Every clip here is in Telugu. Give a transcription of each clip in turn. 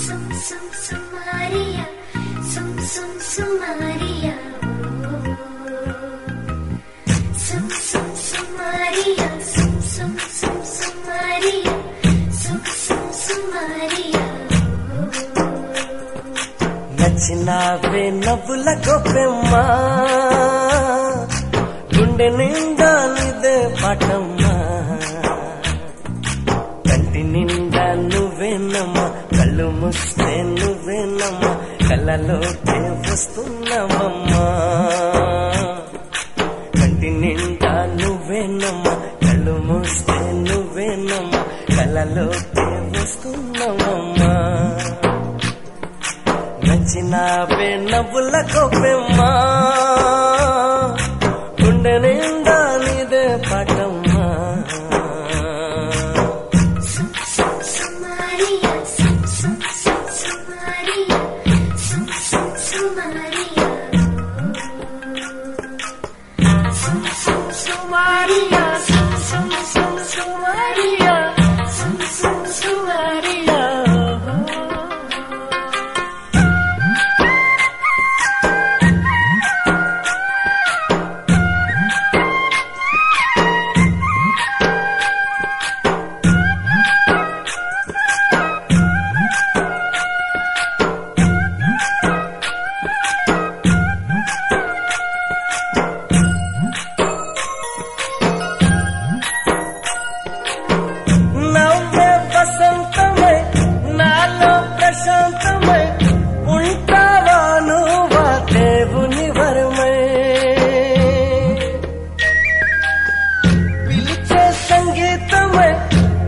Maria, Maria, Maria, Maria. నచ్చినావే నవ్వుల గొప్పెమ్మా, గుండె నిండా నీదే పాటమ్మా, కంటి నిండా నువ్వేనమ్మా, కళ్ళు మూస్తే నువ్వేనమ్మా, కళ్ళలోకే వస్తున్నావమ్మా. కంటి నిండా నువ్వేనమ్మా, కళ్ళు మూస్తే నువ్వేనమ్మా, కళ్ళలోకే వస్తున్నావమ్మా. నచ్చినావే నవ్వుల గొప్పెమ్మా, గుండె నిండా నీదే పాటమ్మా.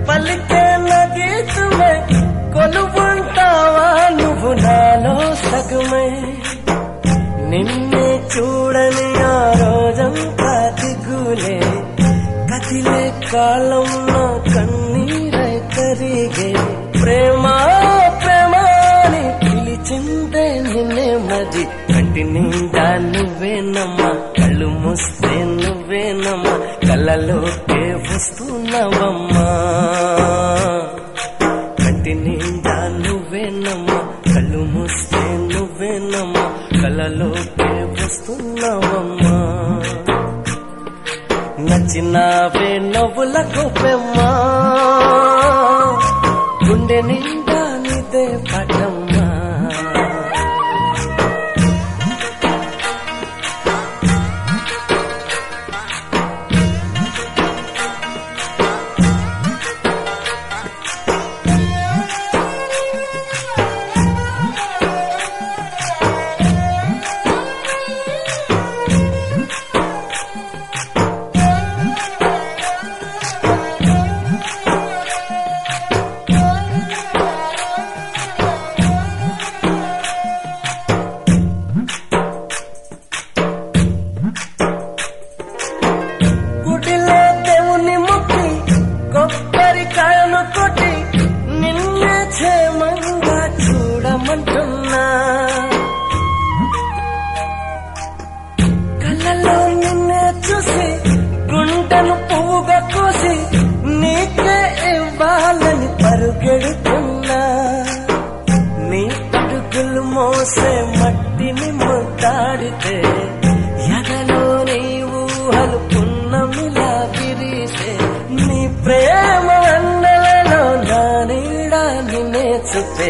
పలికే నగీతమే కొలువుంటావా నువ్వు నాలో సగమై, నిన్నే చూడని ఆ రోజంతా దిగులే, కదిలే కాలం నా కన్నీరై కరిగే, ప్రేమ ప్రేమాని పిలిచిందే నిన్నే మది, కంటి నిండా నువ్వేనమ్మా, కళ్ళు మూస్తే నువ్వేనమ్మా, కళ్ళలోకే వస్తున్నావమ్మా. కంటి నిండా నువ్వేనమ్మా, కళ్ళు మూస్తే నువ్వేనమ్మా, కళ్ళలోకే వస్తున్నావమ్మా. నచ్చినావే నవ్వుల గొప్పెమ్మా, గుండె నిండా నీదే పాటమ్మా. కొబ్బరికాయను కొట్టి నిన్నే క్షేమంగా చూడమంటున్నా, కళ్ళలో నిన్నే చూసి గుండెను పువ్వుగా కోసి నీకే ఇవ్వాలని పరుగెడుతున్నా, నీ అడుగులు మోసే మట్టిని ముద్దాడితే ఎదలో నీ ఊహలు పున్నమిలా విరిసే, నీ ప్రేమ అన్నలలో నా నీడా నిన్నే చూపే.